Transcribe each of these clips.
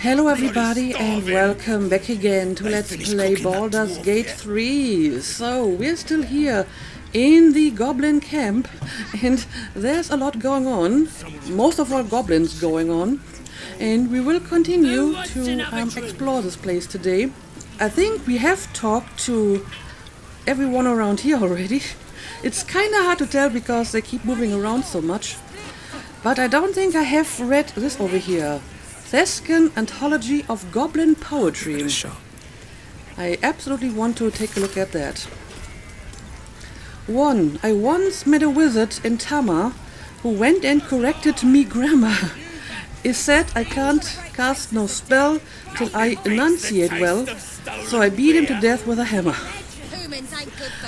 Hello everybody and welcome back again to Let's Play Baldur's Gate 3. So we're still here in the Goblin camp and there's a lot going on, most of all goblins going on, and we will continue to explore this place today. I think we have talked to everyone around here already. It's kinda hard to tell because they keep moving around so much, but I don't think I have read this over here. Thescan Anthology of Goblin Poetry. I absolutely want to take a look at that. 1. I once met a wizard in Tama who went and corrected me grammar. He said I can't cast no spell till I enunciate well, so I beat him to death with a hammer.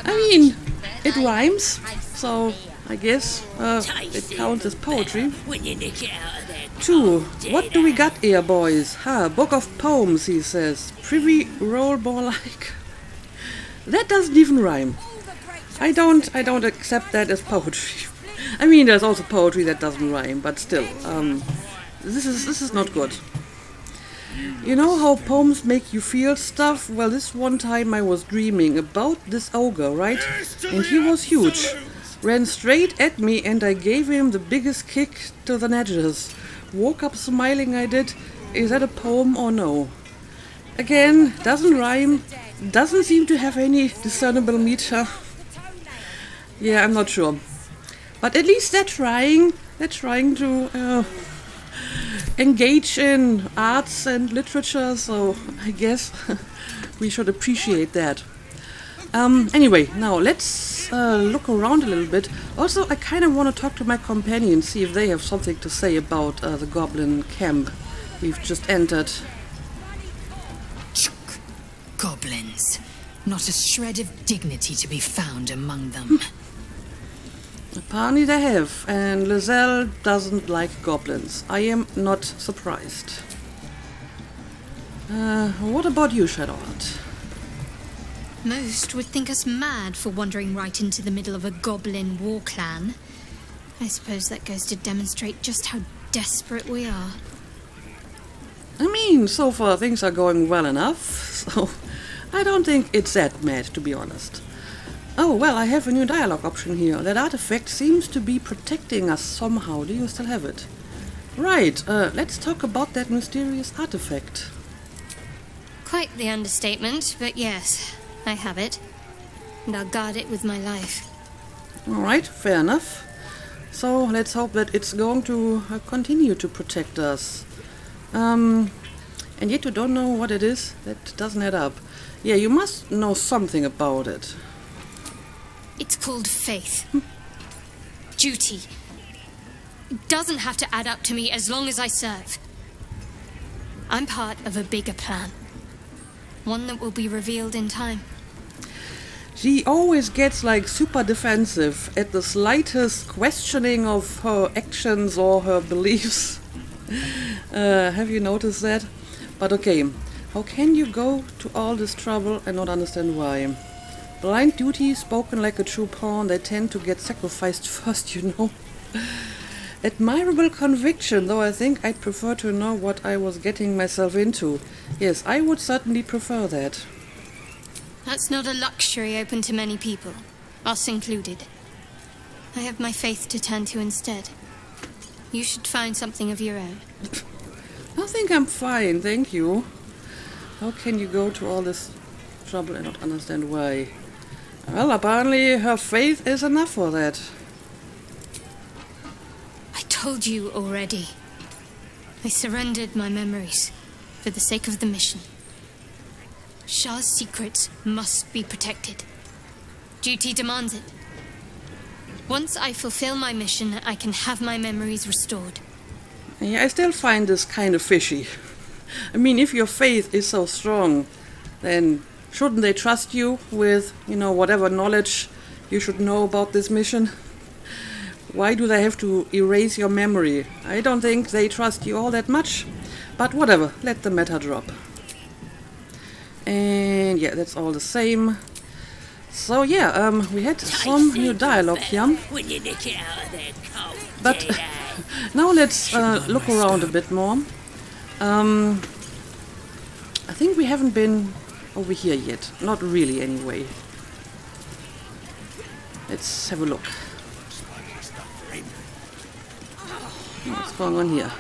I mean, it rhymes, so I guess it counts as poetry. 2. What do we got here, boys? Book of poems, he says. Privy roll more like. That doesn't even rhyme. I don't accept that as poetry. I mean, there's also poetry that doesn't rhyme, but still, this is not good. You know how poems make you feel stuff? Well, this one time I was dreaming about this ogre, right? And he was huge. Ran straight at me and I gave him the biggest kick to the edges. Woke up smiling I did. Is that a poem or no? Again, doesn't rhyme. Doesn't seem to have any discernible meter. Yeah, I'm not sure. But at least they're trying. They're trying to engage in arts and literature, so I guess we should appreciate that. Anyway, now let's look around a little bit. Also, I kind of want to talk to my companions, see if they have something to say about the goblin camp we've just entered. Goblins. Not a shred of dignity to be found among them. Apparently they have, and Lizelle doesn't like goblins. I am not surprised. What about you, Shadowheart? Most would think us mad for wandering right into the middle of a goblin war clan. I suppose that goes to demonstrate just how desperate we are. I mean, so far things are going well enough, so I don't think it's that mad, to be honest. Oh, well, I have a new dialogue option here. That artifact seems to be protecting us somehow. Do you still have it? Right, let's talk about that mysterious artifact. Quite the understatement, but yes, I have it. And I'll guard it with my life. Alright, fair enough. So, let's hope that it's going to continue to protect us. And yet you don't know what it is? That doesn't add up. Yeah, you must know something about it. It's called faith. Duty. It doesn't have to add up to me as long as I serve. I'm part of a bigger plan. One that will be revealed in time. She always gets like super defensive at the slightest questioning of her actions or her beliefs. Have you noticed that? But okay, how can you go to all this trouble and not understand why? Blind duty, spoken like a true pawn, they tend to get sacrificed first, you know. Admirable conviction, though I think I'd prefer to know what I was getting myself into. Yes, I would certainly prefer that. That's not a luxury open to many people, us included. I have my faith to turn to instead. You should find something of your own. I think I'm fine, thank you. How can you go to all this trouble and not understand why? Well, apparently her faith is enough for that. I told you already. I surrendered my memories for the sake of the mission. Shah's secrets must be protected. Duty demands it. Once I fulfill my mission, I can have my memories restored. Yeah, I still find this kind of fishy. I mean, if your faith is so strong, then shouldn't they trust you with, whatever knowledge you should know about this mission? Why do they have to erase your memory? I don't think they trust you all that much, but whatever, let the matter drop. And yeah, that's all the same. So yeah, we had some new dialogue here. But now let's look around a bit more. I think we haven't been over here yet. Not really, anyway. Let's have a look. What's going on here?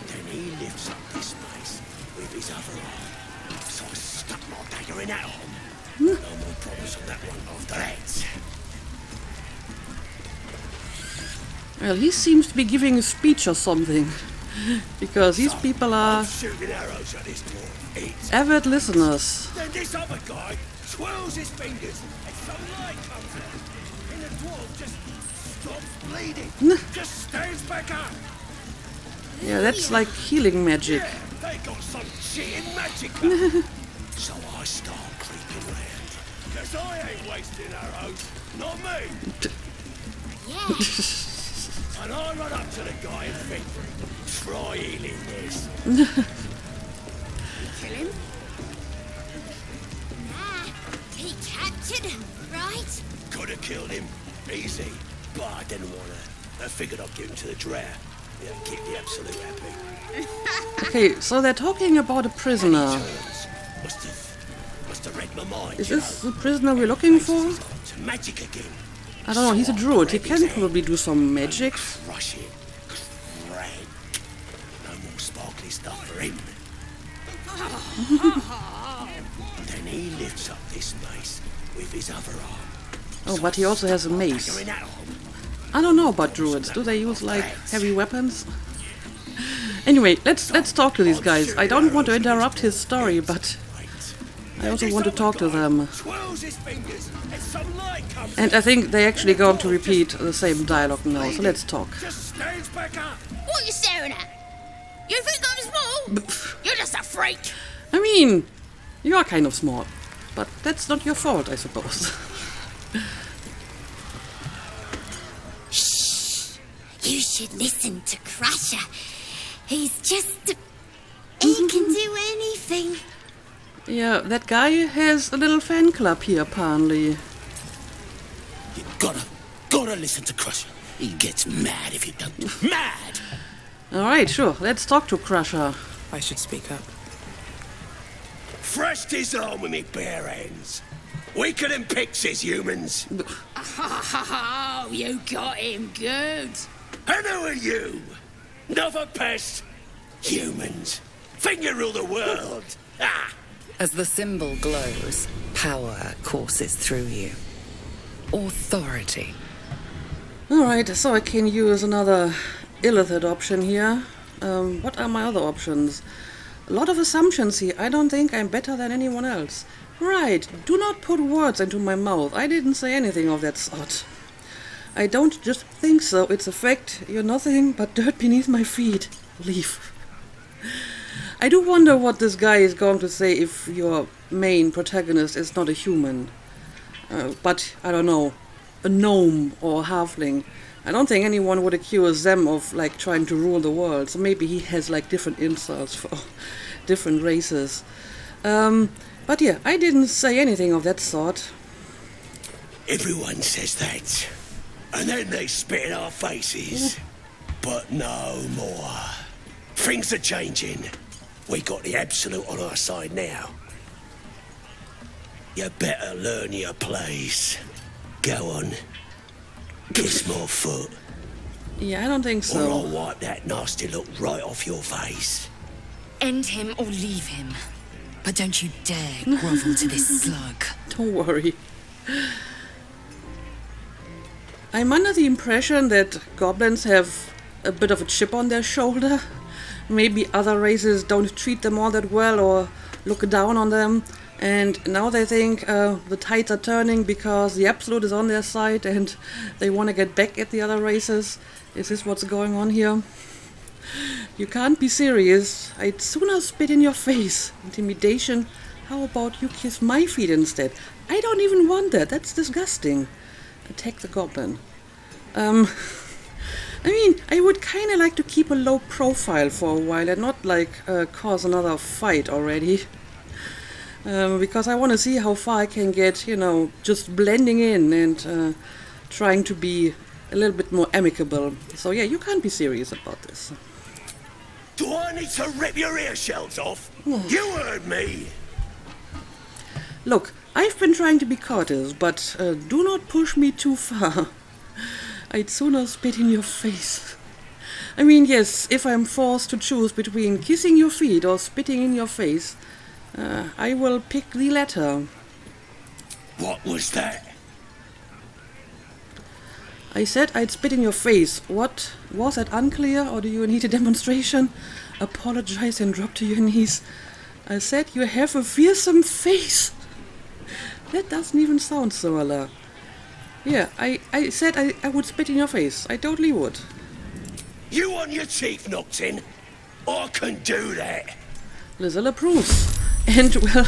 Then he lifts up this place with his other arm. So I stuck my dagger in that arm. No more problems on that one after that. Well, he seems to be giving a speech or something. Because these people are Shooting arrows at this dwarf. It's avid listeners. Then this other guy swirls his fingers and some light comes out. And the dwarf just stops bleeding. Just stands back up. Yeah, that's like healing magic. Yeah, they got some cheating magic. So I start creeping round. Because I ain't wasting arrows. Not me. Yeah. And I run up to the guy and think, try healing this. Kill him? Nah, he captured him, right? Could have killed him. Easy. But I didn't want to. I figured I'd give him to the drow. Yeah, keep the absolute happy. Okay, so they're talking about a prisoner. Must have read my mind. Is this the prisoner we're looking for? Magic again. I don't know, he's a druid. He can probably do some magic. Crush it. Crank. No more sparkly stuff for him. Then he lifts up this mace with his other arm. Oh, but he also has a mace. Dagger in that arm. I don't know about druids. Do they use like heavy weapons? Anyway, let's talk to these guys. I don't want to interrupt his story, but I also want to talk to them. Swirls his fingers and some light comes And I think they're actually going to repeat the same dialogue now, so let's talk. just stands back up. What are you staring at? You think I'm small? You're just a freak. I mean, you are kind of small, but that's not your fault, I suppose. You should listen to Crusher. He's just... He can do anything. Yeah, that guy has a little fan club here, apparently. You gotta listen to Crusher. He gets mad if you don't. Mad! Alright, sure, let's talk to Crusher. I should speak up. Thrashed his arm with me bare hands. Weaker than pixies, humans. Oh, you got him good. And who are you? Another pest? Humans. Think you rule the world. Ah! As the symbol glows, power courses through you. Authority. Alright, so I can use another illithid option here. What are my other options? A lot of assumptions here. I don't think I'm better than anyone else. Right, do not put words into my mouth. I didn't say anything of that sort. I don't just think so, it's a fact. You're nothing but dirt beneath my feet. Leave. I do wonder what this guy is going to say if your main protagonist is not a human. But, I don't know, a gnome or a halfling. I don't think anyone would accuse them of, like, trying to rule the world. So maybe he has, like, different insults for different races. But yeah, I didn't say anything of that sort. Everyone says that. And then they spit in our faces. But no more. Things are changing. We got the absolute on our side now. You better learn your place. Go on. Kiss my foot. Yeah, I don't think Or I'll so. wipe that nasty look right off your face. End him or leave him. But don't you dare grovel to this slug. Don't worry. I'm under the impression that goblins have a bit of a chip on their shoulder. Maybe other races don't treat them all that well or look down on them. And now they think the tides are turning because the Absolute is on their side and they want to get back at the other races. Is this what's going on here? You can't be serious. I'd sooner spit in your face. Intimidation? How about you kiss my feet instead? I don't even want that. That's disgusting. Attack the goblin. I mean, I would kind of like to keep a low profile for a while and not, like, cause another fight already. Because I want to see how far I can get, you know, just blending in and trying to be a little bit more amicable. So yeah, you can't be serious about this. Do I need to rip your ear shells off? You heard me. Look, I've been trying to be courteous, but do not push me too far. I'd sooner spit in your face. I mean, yes, if I'm forced to choose between kissing your feet or spitting in your face, I will pick the latter. What was that? I said I'd spit in your face. What? Was that unclear, or do you need a demonstration? Apologize and drop to your knees. I said you have a fearsome face. That doesn't even sound similar. Yeah, I said I would spit in your face. I totally would. You want your teeth knocked in? I can do that. Lizzle approves. And, well,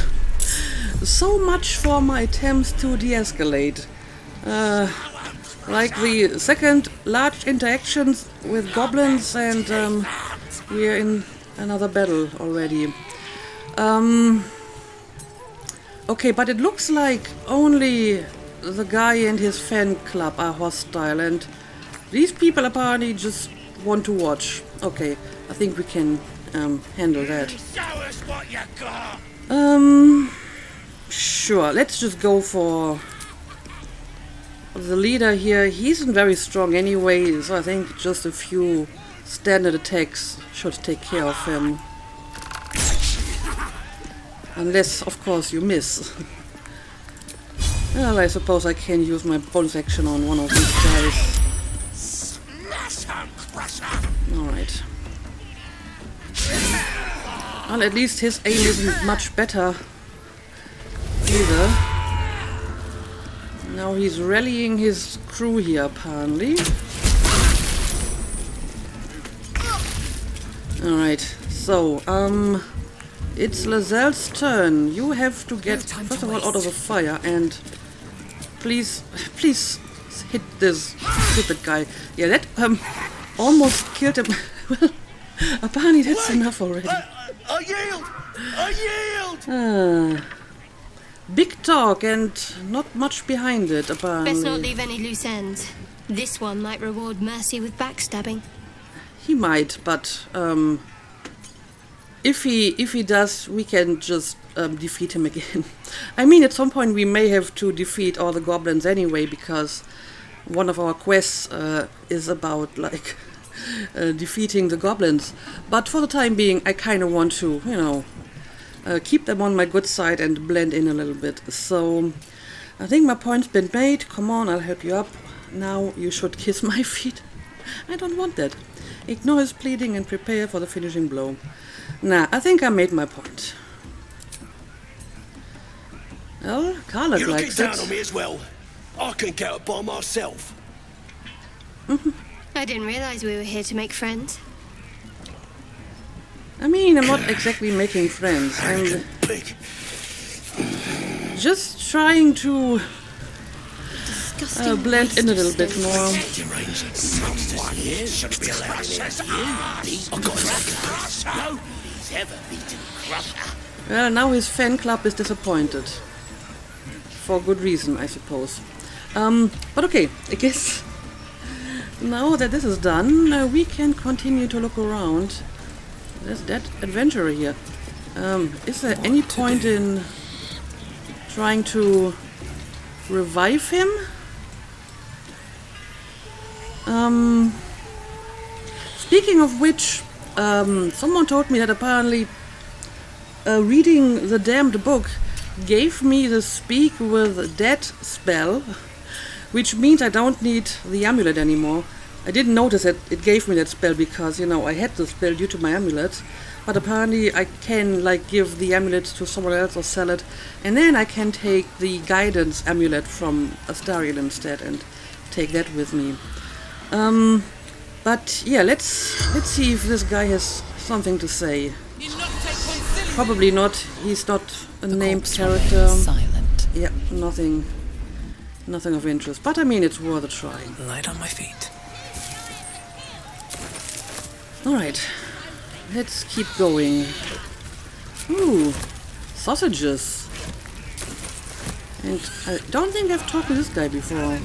so much for my attempts to de-escalate. Like the second large interactions with goblins, and we're in another battle already. Okay, but it looks like only the guy and his fan club are hostile, and these people apparently just want to watch. Okay, I think we can handle that. Show us what you got. Sure, let's just go for the leader here. He isn't very strong anyway, so I think just a few standard attacks should take care of him. Unless, of course, you miss. Well, I suppose I can use my bonus action on one of these guys. Alright. Well, at least his aim isn't much better either. Now he's rallying his crew here, apparently. Alright, so, it's Lazelle's turn. You have to get, first of all, out of the fire, and please hit this stupid guy. Yeah, that almost killed him. Well, apparently that's enough already. I yield! I yield! Big talk and not much behind it, apparently. Best not leave any loose ends. This one might reward mercy with backstabbing. He might, but if he does, we can just defeat him again. I mean, at some point we may have to defeat all the goblins anyway, because one of our quests is about, like, defeating the goblins. But for the time being, I kind of want to, you know, keep them on my good side and blend in a little bit. So, I think my point's been made. Come on, I'll help you up. Now you should kiss my feet. I don't want that. Ignore his pleading and prepare for the finishing blow. Nah, I think I made my point. Well, Carla You're looking likes down it. on me as well. I can get it by myself. I didn't realize we were here to make friends. I mean, I'm not exactly making friends. I'm Big. just trying to Disgusting. blend in a little bit more. Deranged someone here should be allowed in here. I've got Crusher. Nobody's ever beaten Crusher. Well, now his fan club is disappointed. For good reason, I suppose. But okay, I guess now that this is done, we can continue to look around. There's that adventurer here. Is there any point in trying to revive him? Speaking of which, someone told me that apparently reading the damned book gave me the Speak with Dead spell, which means I don't need the amulet anymore. I didn't notice that it gave me that spell because, you know, I had the spell due to my amulet, but apparently I can, like, give the amulet to someone else or sell it, and then I can take the guidance amulet from Astarion instead and take that with me. But yeah, let's see if this guy has something to say. Probably not. He's not a named character. Silent. Yeah, nothing of interest. But I mean, it's worth a try. Light on my feet. Alright, let's keep going. Ooh, sausages. And I don't think I've talked to this guy before.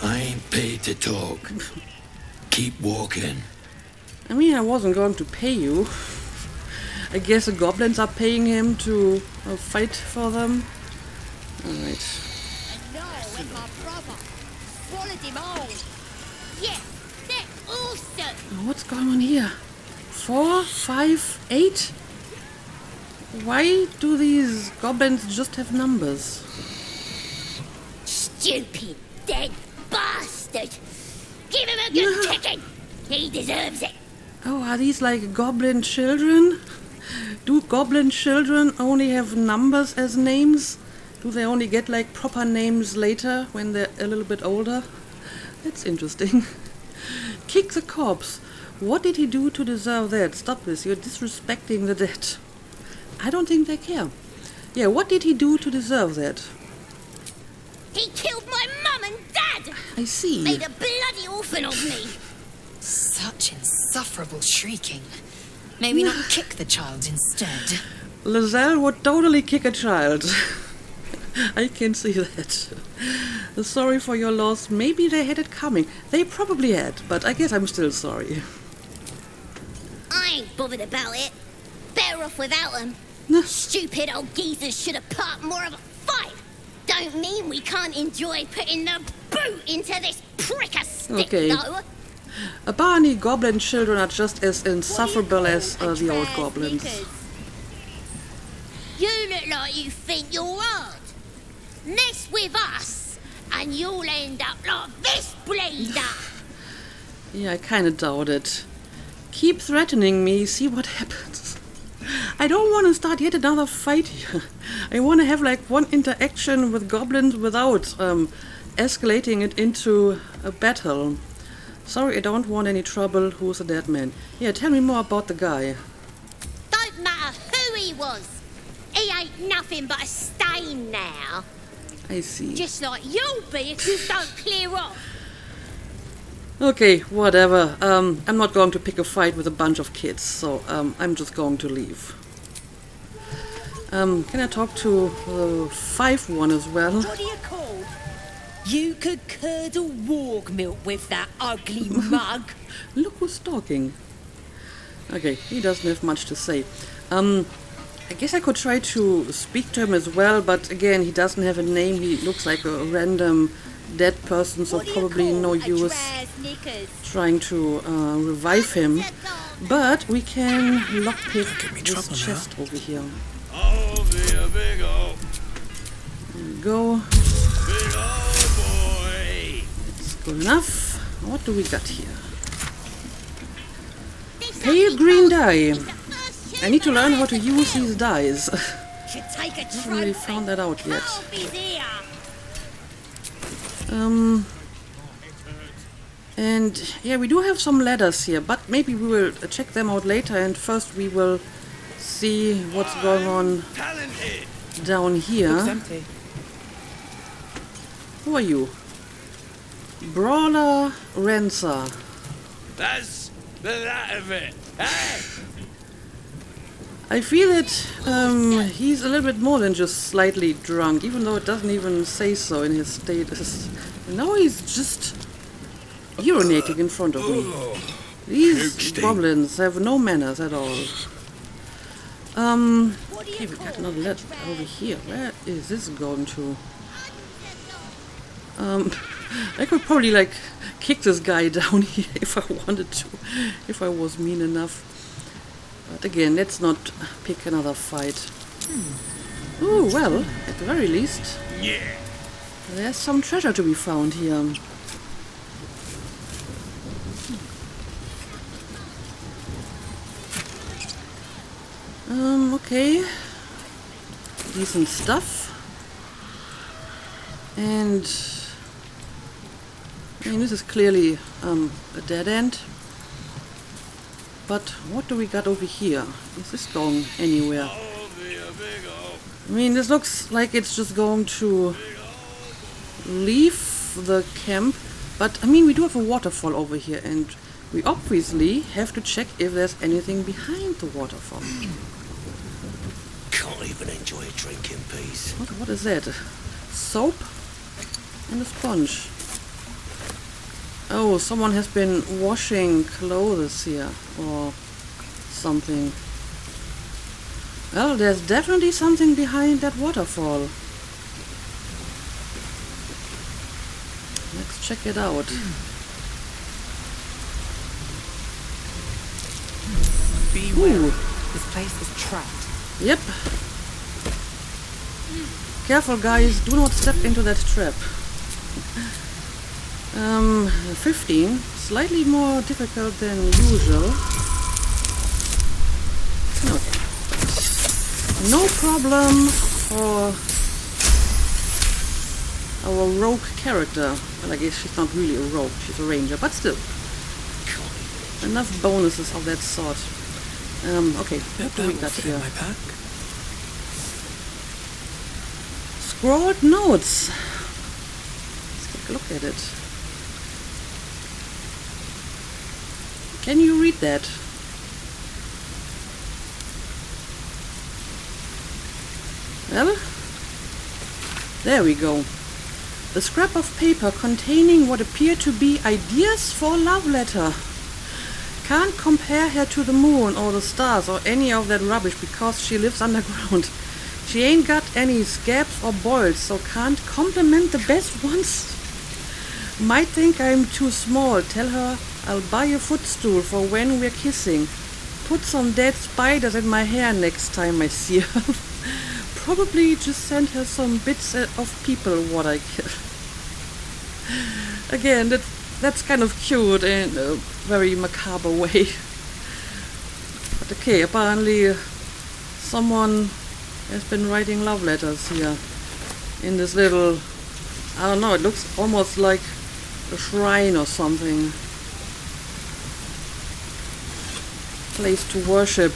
I ain't paid to talk. Keep walking. I mean, I wasn't going to pay you. I guess the goblins are paying him to fight for them. Alright. And now with my brother. Swallowed him all. Yeah, they're awesome. What's going on here? 4, 5, 8? Why do these goblins just have numbers? Stupid, dead bastard. Give him a good kicking. He deserves it. Oh, are these like goblin children? Do goblin children only have numbers as names? Do they only get like proper names later when they're a little bit older? That's interesting. Kick the corpse. What did he do to deserve that? Stop this, you're disrespecting the dead. I don't think they care. Yeah, what did he do to deserve that? He killed my mum and dad. I see. Made a bloody orphan of me. Such insufferable shrieking. Maybe not kick the child instead. Lizelle would totally kick a child. I can see that. Sorry for your loss. Maybe they had it coming. They probably had, but I guess I'm still sorry. I ain't bothered about it. Better off without them. Stupid old geezers should have put up more of a fight. Don't mean we can't enjoy putting the boot into this prick a stick, though. Apparently goblin children are just as insufferable as the old goblins. You look like you think you're hard. Mess with us, and you'll end up like this bleeder. Yeah, I kinda doubt it. Keep threatening me, see what happens. I don't want to start yet another fight here. I want to have like one interaction with goblins without escalating it into a battle. Sorry, I don't want any trouble. Who's a dead man? Yeah, tell me more about the guy. Don't matter who he was. He ain't nothing but a stain now. I see. Just like you'll be if you don't clear off. Okay, whatever. I'm not going to pick a fight with a bunch of kids, so I'm just going to leave. Can I talk to the 5-1 as well? What are you called? You could curdle warg milk with that ugly mug. Look who's talking. Okay, he doesn't have much to say. I guess I could try to speak to him as well, but again, he doesn't have a name. He looks like a random dead person, so probably no use trying to revive him. But we can lockpick this chest over here. Oh, be a big old. There we go. Big old boy. It's good enough. What do we got here? Pale green dye. I need to learn how to use these dyes. Haven't really found that out yet. And yeah, we do have some ladders here, but maybe we will check them out later, and first we will see what's going on down here. Who are you? Brawler Rancer. That's the that of it. Hey! I feel that he's a little bit more than just slightly drunk, even though it doesn't even say so in his status. And now he's just urinating in front of me. These goblins have no manners at all. Okay, we got another letter over here. Where is this going to? I could probably like kick this guy down here if I wanted to, if I was mean enough. But again, let's not pick another fight. Oh, well, at the very least, there's some treasure to be found here. Okay. Decent stuff. And I mean, this is clearly a dead end. But what do we got over here? Is this going anywhere? I mean, this looks like it's just going to leave the camp. But, I mean, we do have a waterfall over here, and we obviously have to check if there's anything behind the waterfall. Can't even enjoy a drink in peace. What is that? Soap and a sponge. Oh, someone has been washing clothes here or something. Well, there's definitely something behind that waterfall. Let's check it out. Beware. This place is trapped. Yep. Careful, guys. Do not step into that trap. 15. Slightly more difficult than usual. Okay. No problem for our rogue character. Well, I guess she's not really a rogue. She's a ranger, but still. Enough bonuses of that sort. Okay, what do we got here? My pack. Scrawled notes. Let's take a look at it. Can you read that? Well, there we go. A scrap of paper containing what appear to be ideas for a love letter. Can't compare her to the moon or the stars or any of that rubbish because she lives underground. She ain't got any scabs or boils, so can't compliment the best ones. Might think I'm too small. Tell her I'll buy a footstool for when we're kissing. Put some dead spiders in my hair next time I see her. Probably just send her some bits of people what I kill. Again, that's kind of cute in a very macabre way. But okay, apparently someone has been writing love letters here in this little, I don't know, it looks almost like a shrine or something. Place to worship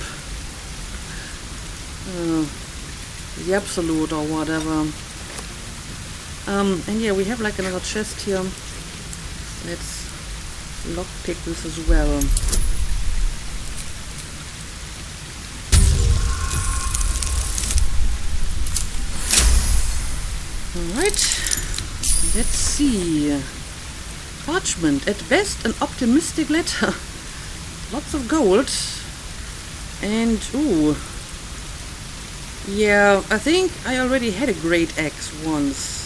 the absolute or whatever. And yeah, we have like another chest here. Let's lockpick this as well. Alright, let's see. Parchment, at best an optimistic letter. Lots of gold. And, ooh. Yeah, I think I already had a great axe once.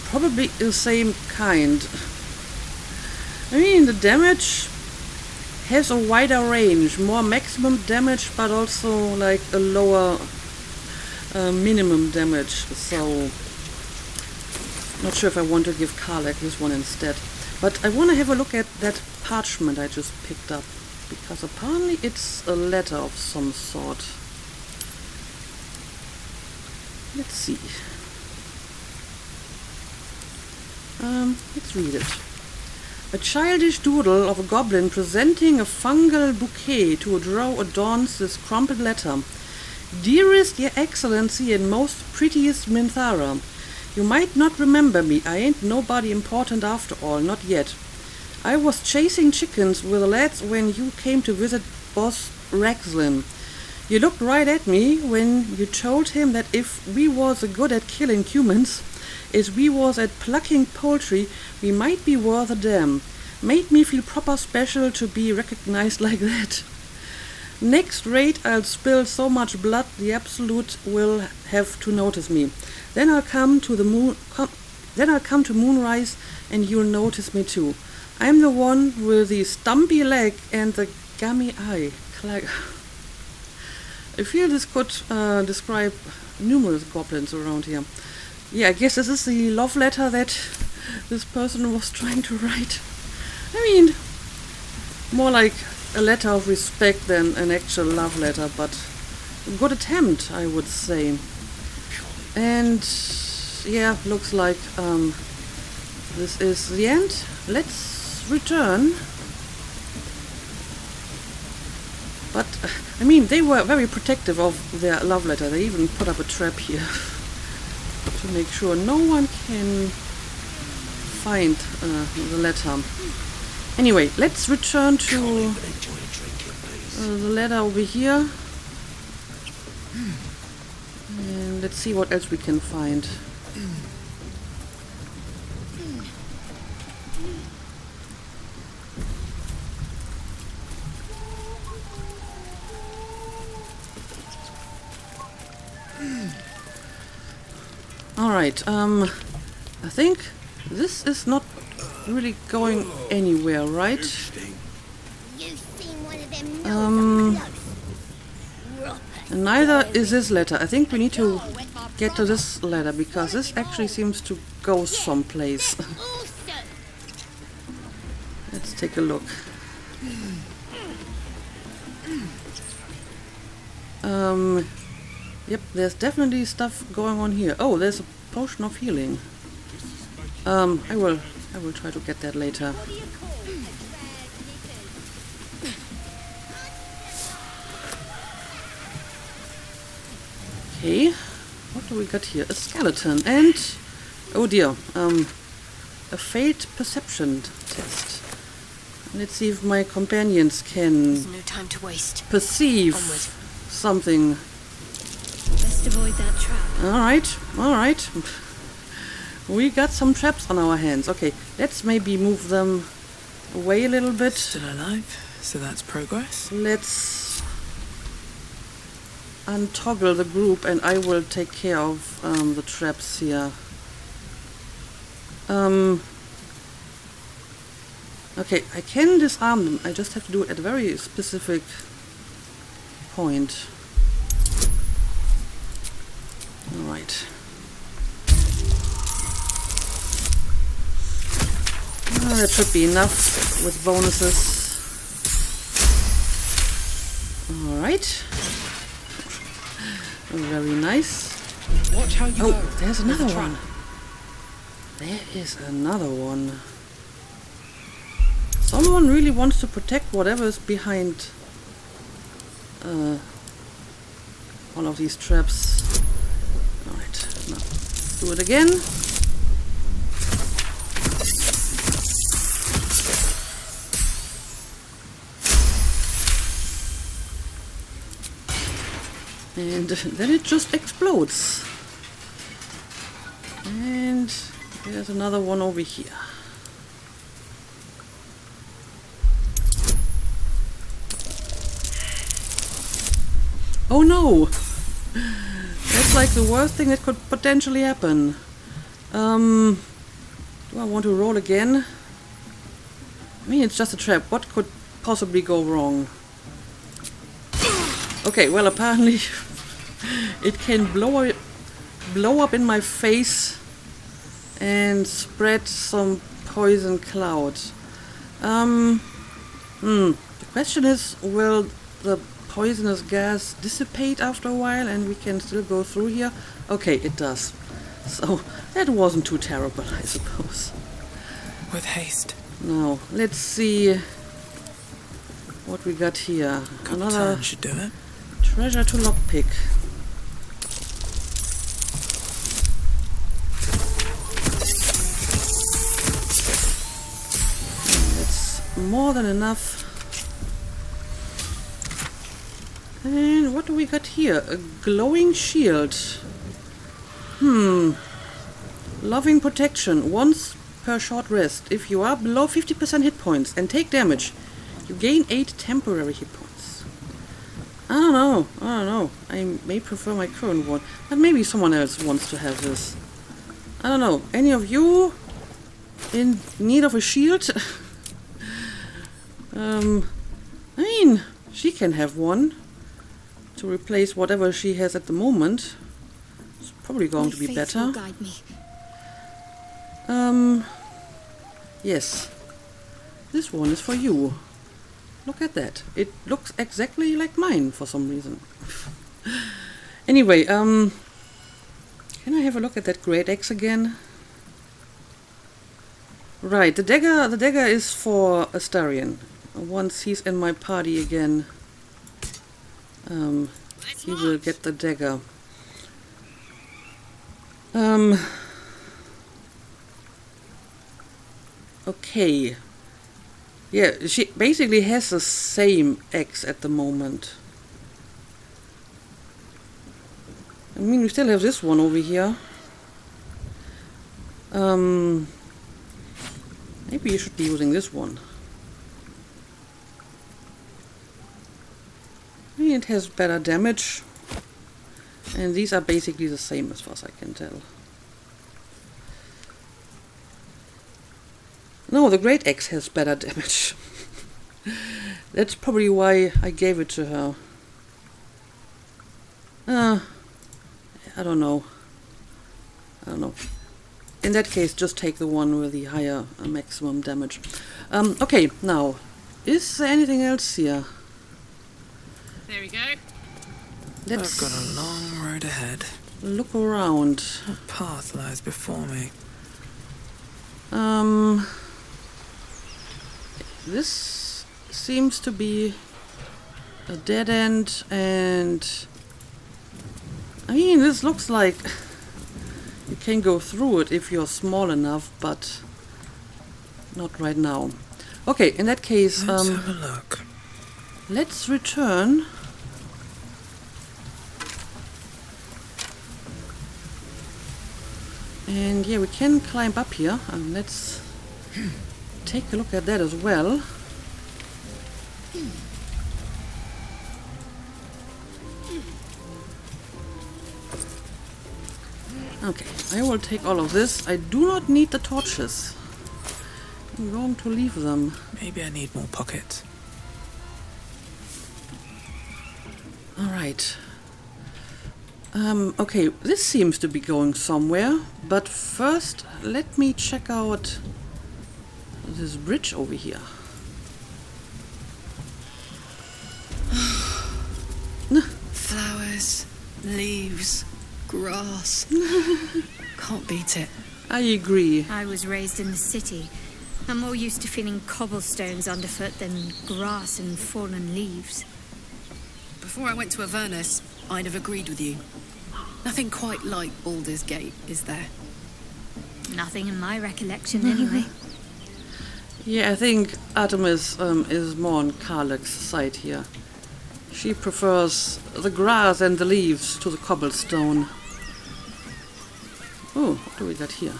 Probably the same kind. I mean, the damage has a wider range. More maximum damage, but also like a lower minimum damage. So, not sure if I want to give Karlak this one instead. But I want to have a look at that parchment I just picked up. Because apparently it's a letter of some sort. Let's see. Let's read it. A childish doodle of a goblin presenting a fungal bouquet to a drow adorns this crumpled letter. Dearest, Your Excellency and most prettiest Minthara, you might not remember me. I ain't nobody important after all, not yet. I was chasing chickens with the lads when you came to visit Boss Rexlin. You looked right at me when you told him that if we was good at killing humans, as we was at plucking poultry, we might be worth a damn. Made me feel proper special to be recognized like that. Next rate, I'll spill so much blood the Absolute will have to notice me. Then I'll come to the moon. Then I'll come to moonrise, and you'll notice me too. I'm the one with the stumpy leg and the gummy eye. I feel this could describe numerous goblins around here. Yeah, I guess this is the love letter that this person was trying to write. I mean, more like a letter of respect than an actual love letter, but a good attempt, I would say. And yeah, looks like this is the end. Let's return. But, I mean, they were very protective of their love letter. They even put up a trap here to make sure no one can find the letter. Anyway, let's return to the letter over here. And let's see what else we can find. Right, I think this is not really going anywhere, right? You've seen one of them And neither is this ladder. I think we need to get to this ladder, because this actually seems to go someplace. Let's take a look. Yep, there's definitely stuff going on here. Oh, there's a potion of healing. I will try to get that later. Okay, what do we got here? A skeleton and, oh dear, a failed perception test. Let's see if my companions can There's no time to waste. perceive something. Best avoid that trap. Alright. We got some traps on our hands. Okay, let's maybe move them away a little bit. Still alive, so that's progress. Let's untoggle the group and I will take care of the traps here. Okay, I can disarm them. I just have to do it at a very specific point. Alright. That should be enough with bonuses. Alright. Very nice. Watch how you go. Oh, there's another one. There is another one. Someone really wants to protect whatever is behind one of these traps. Alright, now do it again. And then it just explodes. And there's another one over here. Oh no! That's like the worst thing that could potentially happen. Do I want to roll again? I mean, it's just a trap. What could possibly go wrong? Okay, well, apparently it can blow up in my face and spread some poison cloud. The question is, will the poisonous gas dissipate after a while and we can still go through here? Okay, it does. So that wasn't too terrible, I suppose. With haste. Now, let's see what we got here. Another Should do it. treasure to lockpick. That's more than enough. And what do we got here? A glowing shield. Loving protection. Once per short rest. If you are below 50% hit points and take damage, you gain 8 temporary hit points. I don't know. I may prefer my current one. But maybe someone else wants to have this. I don't know. Any of you in need of a shield? I mean, she can have one to replace whatever she has at the moment. It's probably going to be Faith better. will guide me. Yes. This one is for you. Look at that. It looks exactly like mine for some reason. Anyway, can I have a look at that great axe again? Right, the dagger is for Astarion. Once he's in my party again, he will get the dagger. Okay. Yeah, she basically has the same axe at the moment. I mean, we still have this one over here. Maybe you should be using this one. I mean, it has better damage. And these are basically the same as far as I can tell. No, the Great Axe has better damage. That's probably why I gave it to her. I don't know. In that case, just take the one with the higher maximum damage. Okay, now, is there anything else here? There we go. I've got a long road ahead. Look around. What path lies before me? This seems to be a dead end, and I mean, this looks like you can go through it if you're small enough, but not right now. Okay, in that case, Let's have a look. let's return. And yeah, we can climb up here. Let's take a look at that as well. Okay, I will take all of this. I do not need the torches. I'm going to leave them. Maybe I need more pockets. Alright. Okay, this seems to be going somewhere, but first let me check out this bridge over here. Flowers, leaves, grass. Can't beat it. I agree. I was raised in the city. I'm more used to feeling cobblestones underfoot than grass and fallen leaves. Before I went to Avernus, I'd have agreed with you. Nothing quite like Baldur's Gate, is there? Nothing in my recollection, anyway. Yeah, I think Artemis is more on Karlak's side here. She prefers the grass and the leaves to the cobblestone. Oh, what do we got here?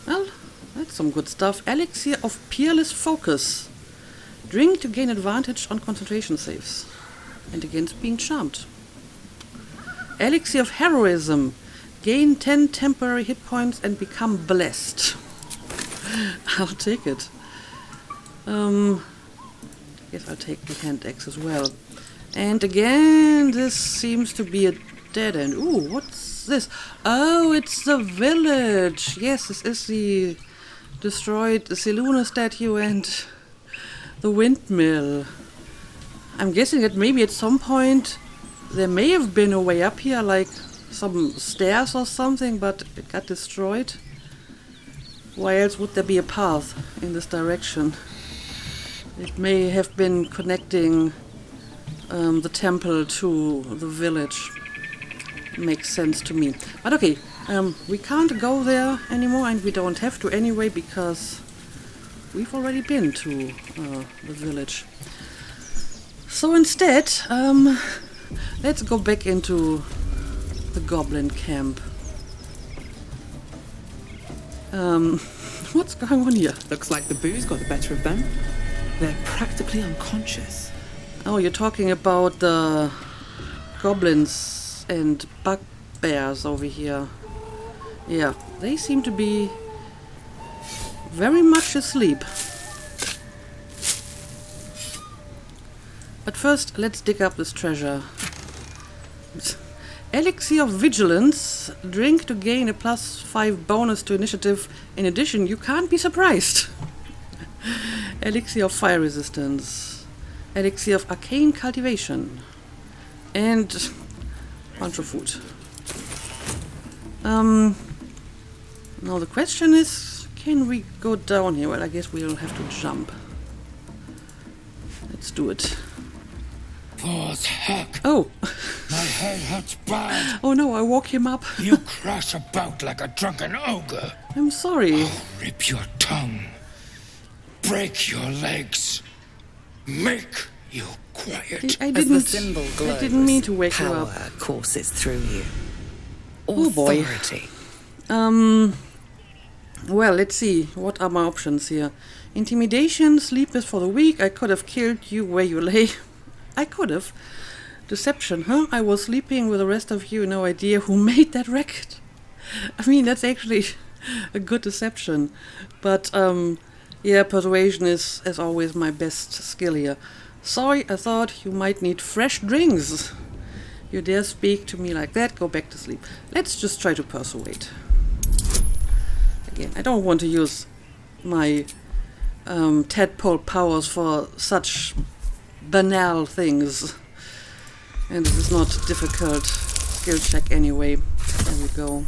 Well, that's some good stuff. Elixir of Peerless Focus. Drink to gain advantage on concentration saves and against being charmed. Elixir of Heroism. Gain 10 temporary hit points and become blessed. I'll take it. Guess I'll take the hand axe as well. And again, this seems to be a dead end. Ooh, what's this? Oh, it's the village. Yes, this is the destroyed Seluna statue and the windmill. I'm guessing that maybe at some point there may have been a way up here, like some stairs or something, but it got destroyed. Why else would there be a path in this direction? It may have been connecting the temple to the village. Makes sense to me. But okay, we can't go there anymore, and we don't have to anyway, because we've already been to the village. So instead, let's go back into the goblin camp. What's going on here? Looks like the booze got the better of them. They're practically unconscious. Oh, you're talking about the goblins and bugbears over here. Yeah, they seem to be very much asleep. But first, let's dig up this treasure. Elixir of Vigilance. Drink to gain a +5 bonus to initiative. In addition, you can't be surprised. Elixir of Fire Resistance. Elixir of Arcane Cultivation. And a bunch of food. Now the question is, can we go down here? Well, I guess we'll have to jump. Let's do it. What heck? Oh! My head hurts bad. Oh no, I woke him up. You crash about like a drunken ogre. I'm sorry. Rip your tongue. Break your legs. Make you quiet. I As the symbol glows, didn't mean to wake you power up. courses through you. Oh boy. Authority. Well, let's see. What are my options here? Intimidation, sleep is for the weak. I could have killed you where you lay. I could have. Deception, huh? I was sleeping with the rest of you. No idea who made that record. I mean, that's actually a good deception. But yeah, persuasion is, as always, my best skill here. Sorry, I thought you might need fresh drinks. You dare speak to me like that? Go back to sleep. Let's just try to persuade. Again, I don't want to use my tadpole powers for such banal things. And this is not difficult skill check anyway. There we go.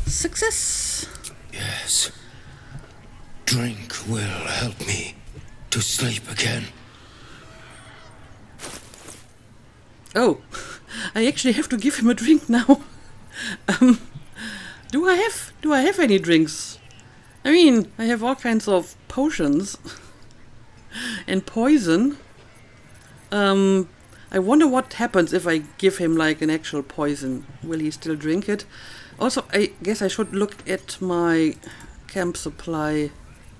Success! Yes. Drink will help me to sleep again. Oh, I actually have to give him a drink now. Do I have any drinks? I mean, I have all kinds of potions and poison. I wonder what happens if I give him like an actual poison. Will he still drink it? Also, I guess I should look at my camp supply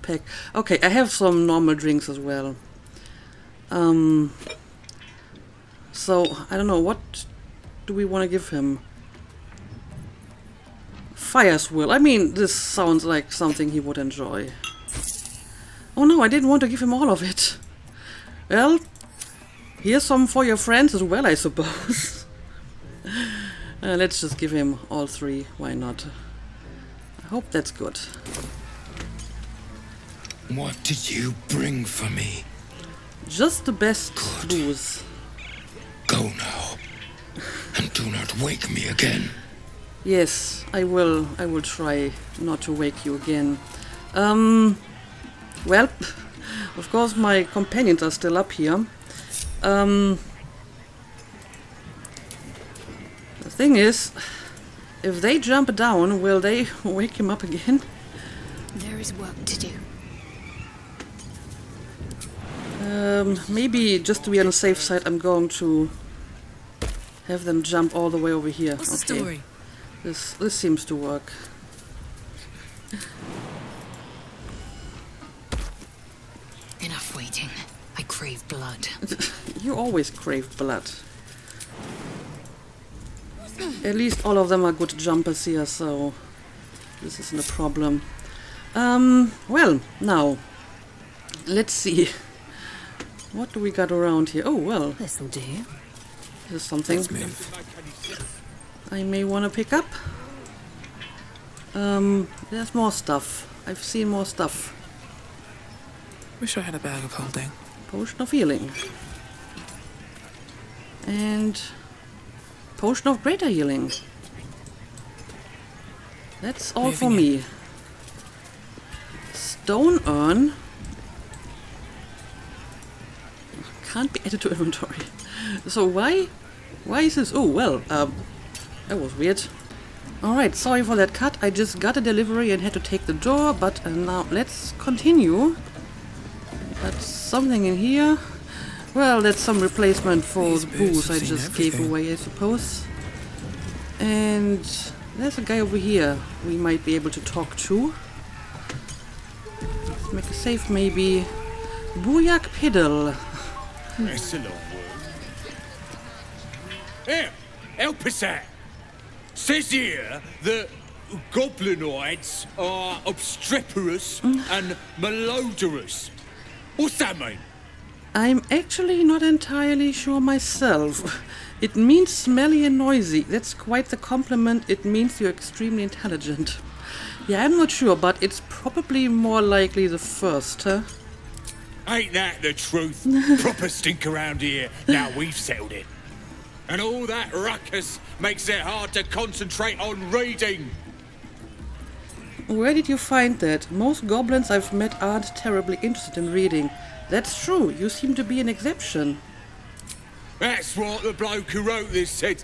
pack. Okay, I have some normal drinks as well. So, I don't know, what do we want to give him? Fire Swill. I mean, this sounds like something he would enjoy. Oh no, I didn't want to give him all of it. Well, here's some for your friends as well, I suppose. Let's just give him all three, why not? I hope that's good. What did you bring for me? Just the best Good. booze. Go now, and do not wake me again. Yes, I will try not to wake you again. Well, of course my companions are still up here. The thing is, if they jump down, will they wake him up again? There is work to do. Maybe just to be on the safe side, I'm going to have them jump all the way over here. What's the story? This seems to work. Enough waiting. I crave blood. You always crave blood. At least all of them are good jumpers here, so this isn't a problem. Well, now, let's see. What do we got around here? Oh, well. This'll do. This is something I may want to pick up. There's more stuff. I've seen more stuff. Wish I had a bag of holding. Potion of healing. And potion of greater healing. That's all for me. Stone urn. Can't be added to inventory. So why is this? Oh well, that was weird. Alright, sorry for that cut. I just got a delivery and had to take the door, but now let's continue. That's something in here. Well, that's some replacement for the booze I just gave away, I suppose. And there's a guy over here we might be able to talk to. Let's make a save, maybe. Booyahg Piddle. That's a long word. Here, help us out. Says here that goblinoids are obstreperous and malodorous. What's that mean? I'm actually not entirely sure myself. It means smelly and noisy. That's quite the compliment. It means you're extremely intelligent. Yeah, I'm not sure, but it's probably more likely the first, huh? Ain't that the truth? Proper stink around here. Now we've settled it. And all that ruckus makes it hard to concentrate on reading. Where did you find that? Most goblins I've met aren't terribly interested in reading. That's true. You seem to be an exception. That's what the bloke who wrote this said.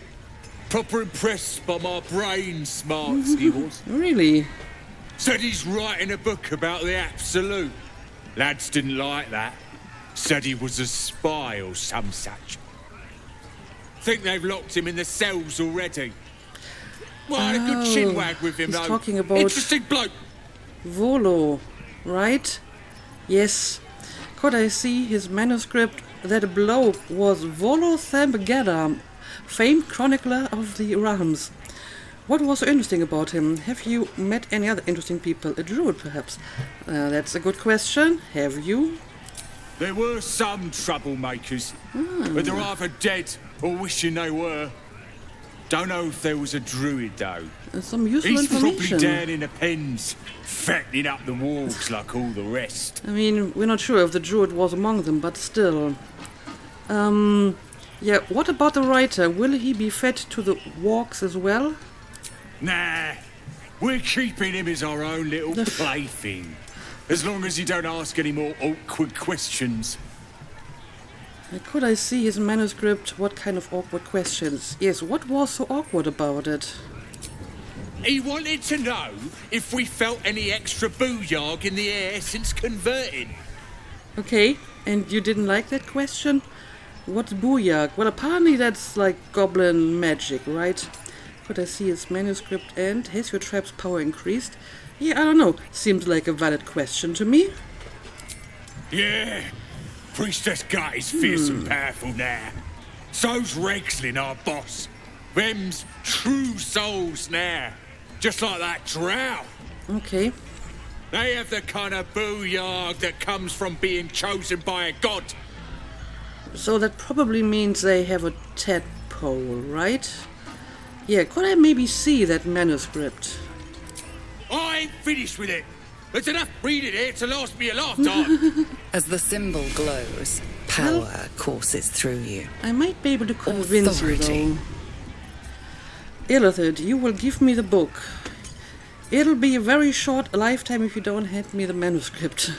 Proper impressed by my brain smarts, he was. Really? Said he's writing a book about the Absolute. Lads didn't like that. Said he was a spy or some such. Think they've locked him in the cells already. Well, I had a good chinwag with him, he's though. talking about Interesting bloke. Volo, right? Yes. Could I see his manuscript? That bloke was Volo Thambagada. famed chronicler of the realms. What was so interesting about him? Have you met any other interesting people? A druid, perhaps? That's a good question. Have you? There were some troublemakers, but they're either dead or wishing they were. Don't know if there was a druid, though. Some useful He's information. probably down in the pens, fattening up the wargs like all the rest. I mean, we're not sure if the druid was among them, but still. Yeah, what about the writer? Will he be fed to the wargs as well? Nah, we're keeping him as our own little plaything. As long as you don't ask any more awkward questions. Could I see his manuscript? What kind of awkward questions? Yes, what was so awkward about it? He wanted to know if we felt any extra booyahg in the air since converting. Okay, and you didn't like that question? What's Booyahg? Well, apparently that's like goblin magic, right? Could I see his manuscript and has your trap's power increased? Yeah, I don't know. Seems like a valid question to me. Yeah, Priestess Gut is fierce and powerful now. So's Regslin, our boss. Them's true souls now. Just like that drow. Okay. They have the kind of booyahg that comes from being chosen by a god. So that probably means they have a tadpole, right? Yeah, could I maybe see that manuscript? I ain't finished with it. There's enough reading here to last me a lifetime. As the symbol glows, power courses through you. I might be able to convince Authority. you, though. Illithid, you will give me the book. It'll be a very short lifetime if you don't hand me the manuscript.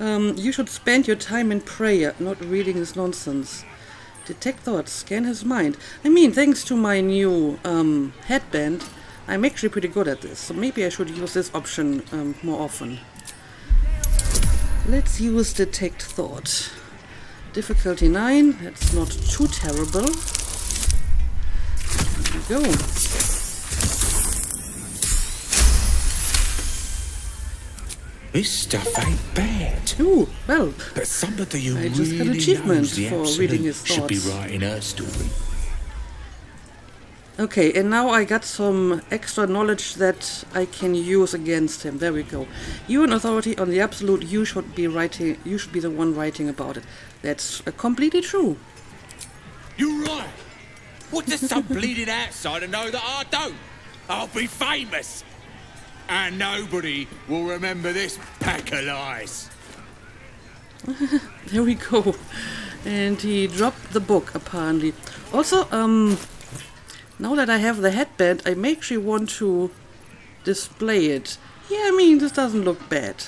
You should spend your time in prayer, not reading this nonsense. Detect thoughts, scan his mind. I mean, thanks to my new headband, I'm actually pretty good at this, so maybe I should use this option more often. Let's use Detect Thought. Difficulty 9, that's not too terrible. There we go. This stuff ain't bad. Ooh, well, But somebody who I just got really achievement knows the for absolute reading his should be thoughts. writing her story. Okay, and now I got some extra knowledge that I can use against him. There we go. You an authority on the absolute, you should be the one writing about it. That's completely true. You're right. What does some bleeding outsider know that I don't? I'll be famous. And nobody will remember this pack of lies. There we go. And he dropped the book, apparently. Also, now that I have the headband, I may actually want to display it. Yeah, I mean, this doesn't look bad.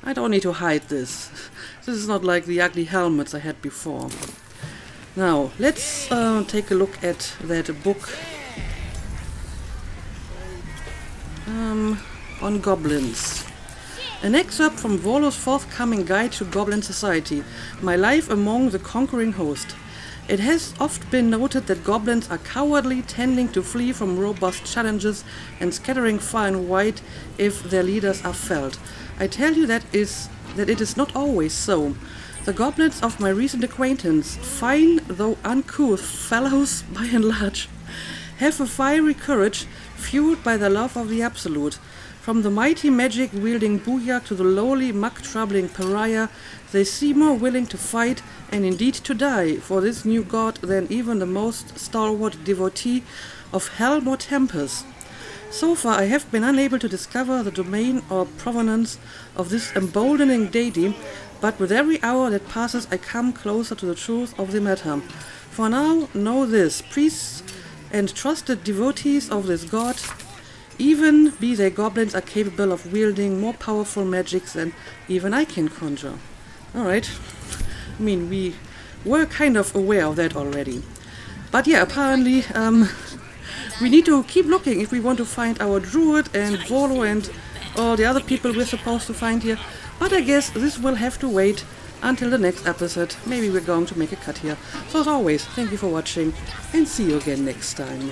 I don't need to hide this. This is not like the ugly helmets I had before. Now, let's take a look at that book on goblins. An excerpt from Volo's forthcoming guide to Goblin Society, My Life Among the Conquering Host. It has oft been noted that goblins are cowardly, tending to flee from robust challenges and scattering far and wide if their leaders are felled. I tell you that it is not always so. The goblins of my recent acquaintance, fine though uncouth fellows by and large, have a fiery courage fueled by their love of the absolute. From the mighty magic-wielding Booyahg to the lowly, muck-troubling pariah, they seem more willing to fight and indeed to die for this new god than even the most stalwart devotee of Helm or Tempest. So far I have been unable to discover the domain or provenance of this emboldening deity, but with every hour that passes I come closer to the truth of the matter. For now, know this, priests and trusted devotees of this god, even be they goblins, are capable of wielding more powerful magics than even I can conjure. Alright. I mean, we were kind of aware of that already. But yeah, apparently, we need to keep looking if we want to find our druid and Volo and all the other people we're supposed to find here. But I guess this will have to wait until the next episode. Maybe we're going to make a cut here. So as always, thank you for watching and see you again next time.